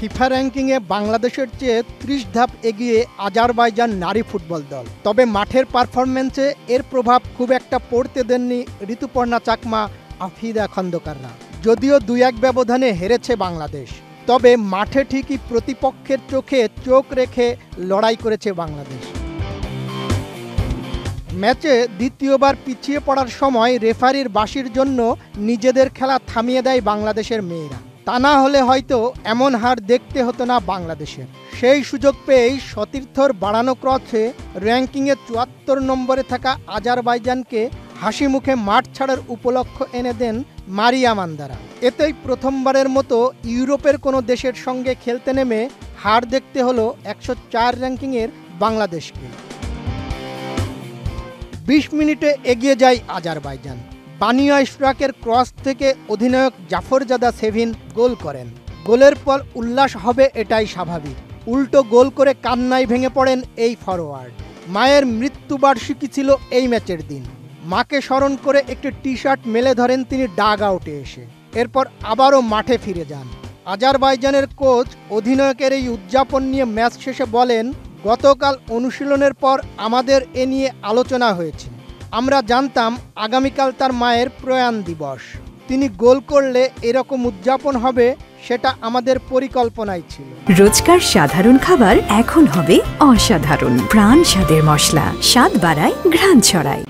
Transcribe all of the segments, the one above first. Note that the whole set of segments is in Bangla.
ফিফা র্যাঙ্কিংয়ে বাংলাদেশের চেয়ে ৩০ ধাপ এগিয়ে আজারবাইজান নারী ফুটবল দল। তবে মাঠের পারফরম্যান্সে এর প্রভাব খুব একটা পড়তে দেননি ঋতুপর্ণা চাকমা, আফিদা খন্দকাররা। যদিও ২-১ ব্যবধানে হেরেছে বাংলাদেশ, তবে মাঠে ঠিকই প্রতিপক্ষের চোখে চোখ রেখে লড়াই করেছে বাংলাদেশ। ম্যাচে দ্বিতীয়বার পিছিয়ে পড়ার সময় রেফারির বাঁশির জন্য নিজেদের খেলা থামিয়ে দেয় বাংলাদেশের মেয়েরা। তা না হলে হয়তো এমন হার দেখতে হতো না বাংলাদেশের। সেই সুযোগ পেয়েই সতীর্থর বাড়ানো ক্রসে র্যাঙ্কিংয়ে ৭৪ নম্বরে থাকা আজারবাইজানকে হাসি মুখে মাঠ ছাড়ার উপলক্ষ এনে দেন মারিয়া মান্দারা। এতেই প্রথমবারের মতো ইউরোপের কোনো দেশের সঙ্গে খেলতে নেমে হার দেখতে হলো ১০৪ র্যাঙ্কিংয়ের বাংলাদেশকে। ২০ মিনিটে এগিয়ে যায় আজারবাইজান। বানিয়া ইশরাকের ক্রস থেকে অধিনায়ক জাফরজাদা সেভিন গোল করেন। গোলের পর উল্লাস হবে এটাই স্বাভাবিক। উল্টো গোল করে কান্নায় ভেঙে পড়েন এই ফরোয়ার্ড। মায়ের মৃত্যুবার্ষিকী ছিল এই ম্যাচের দিন। মাকে স্মরণ করে একটি টি শার্ট মেলে ধরেন তিনি ডাগ আউটে এসে। এরপর আবারও মাঠে ফিরে যান। আজারবাইজানের কোচ অধিনায়কের এই উদযাপন নিয়ে ম্যাচ শেষে বলেন, গতকাল অনুশীলনের পর আমাদের এ নিয়ে আলোচনা হয়েছে। আমরা জানতাম আগামীকাল তার মায়ের প্রয়াণ দিবস। তিনি গোল করলে এরকম উদযাপন হবে, সেটা আমাদের পরিকল্পনাই ছিল। রোজকার সাধারণ খাবার এখন হবে অসাধারণ। প্রাণ স্বাদের মশলা, স্বাদ বাড়ায়, ঘ্রাণ ছড়ায়।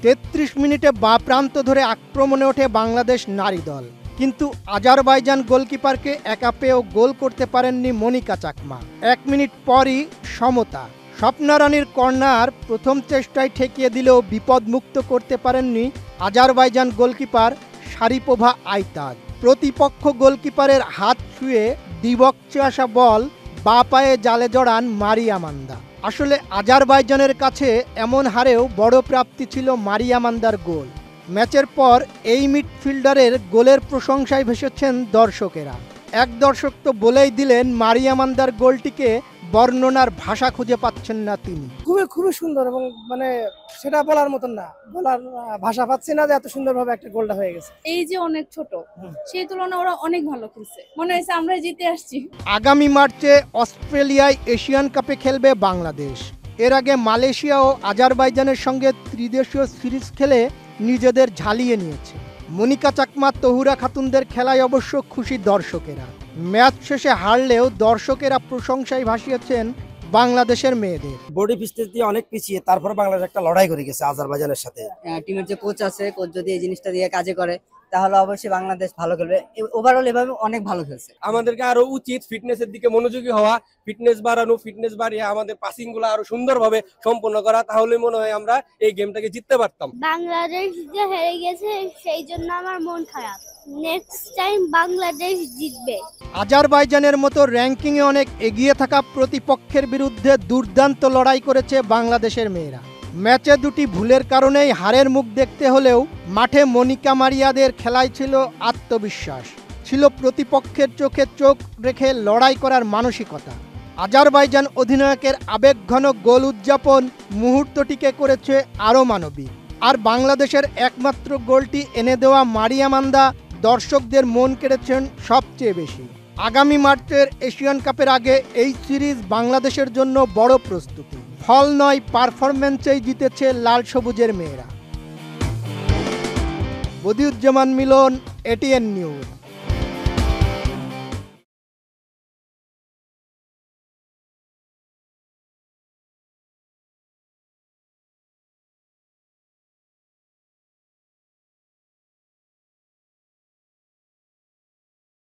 ৩৩ মিনিটে বাঁ প্রান্ত ধরে আক্রমণে ওঠে বাংলাদেশ নারী দল, কিন্তু আজারবাইজান গোলকিপারকে একা পেয়েও গোল করতে পারেননি মনিকা চাকমা। ১ মিনিট পরই সমতা। স্বপ্না রানীর কর্নার প্রথম চেষ্টায় ঠেকিয়ে দিলেও বিপদমুক্ত করতে পারেননি আজারবাইজান গোলকিপার শারিপোভা আইতাজ। প্রতিপক্ষ গোলকিপারের হাত ছুঁয়ে দ্বিবক্সে আসা বল বাঁ পায়ে জালে জড়ান মারিয়া মান্দা। আসলে আজারবাইজানের কাছে এমন হারেও বড় প্রাপ্তি ছিল মারিয়া মান্দার গোল। ম্যাচের পর এই মিডফিল্ডারের গোলের প্রশংসায় ভেসেছেন দর্শকেরা। এক দর্শক তো বলেই দিলেন মারিয়া মান্দার গোলটিকে বর্ণনার ভাষা খুঁজে পাচ্ছেন না তিনি। খুবই সুন্দর এবং সেটা বলার মতন না, বলার ভাষা পাচ্ছি না যে এত সুন্দরভাবে একটা গোলটা হয়ে গেছে। এই যে অনেক ছোট, সেই তুলনায় ওরা অনেক ভালো খেলছে। মনে হয়েছে আমরা জিতে আসছি। আগামী মার্চে অস্ট্রেলিয়ায় এশিয়ান কাপে খেলবে বাংলাদেশ। এর আগে মালয়েশিয়া ও আজারবাইজানের সঙ্গে ত্রিদেশীয় সিরিজ খেলে নিজেদের ঝালিয়ে নিয়েছে। মনিকা চাকমা, তহুরা খাতুনদের খেলায় অবশ্য খুশি দর্শকেরা। ম্যাচ শেষে হারলেও দর্শকেরা প্রশংসায় ভাসিয়েছেন বাংলাদেশের মেয়েদের। বডি ফিটনেস দিয়ে অনেক পিছিয়ে, তারপরে বাংলাদেশ একটা লড়াই করে গেছে আজারবাইজানের সাথে। টিমের যে কোচ আছে, কোচ যদি এই জিনিসটা দিয়ে কাজে করে তাহলে অবশ্যই বাংলাদেশ ভালো খেলবে। ওভারঅল এভাবে অনেক ভালো খেলছে। আমাদেরকে আরো উচিত ফিটনেসের দিকে মনোযোগী হওয়া, ফিটনেস বাড়ানো, ফিটনেস বাড়িয়ে আমাদের পাসিং গুলো আরো সুন্দরভাবে সম্পন্ন করা, তাহলে মনে হয় আমরা এই গেমটাকে জিততে পারতাম। বাংলাদেশ যে হেরে গেছে সেই জন্য আমার মন খারাপ। নেক্সট টাইম বাংলাদেশ জিতবে। আজারবাইজানের মতো র্যাঙ্কিংয়ে অনেক এগিয়ে থাকা প্রতিপক্ষের বিরুদ্ধে দুর্দান্ত লড়াই করেছে বাংলাদেশের মেয়েরা। ম্যাচে দুটি ভুলের কারণেই হারের মুখ দেখতে হলেও মাঠে মনিকা মারিয়াদের খেলায় ছিল আত্মবিশ্বাস, ছিল প্রতিপক্ষের চোখে চোখ রেখে লড়াই করার মানসিকতা। আজারবাইজান অধিনায়কের আবেগঘন গোল উদযাপন মুহূর্তটিকে করেছে আরও মানবিক। আর বাংলাদেশের একমাত্র গোলটি এনে দেওয়া মারিয়া মান্দা দর্শকদের মন কেড়েছেন সবচেয়ে বেশি। আগামী মার্চের এশিয়ান কাপের আগে এই সিরিজ বাংলাদেশের জন্য বড় প্রস্তুতি। ফল নয়, পারফরম্যান্সেই জিতেছে লাল সবুজের মেয়েরা। বদিউজ্জামান মিলন, এটিএন নিউজ।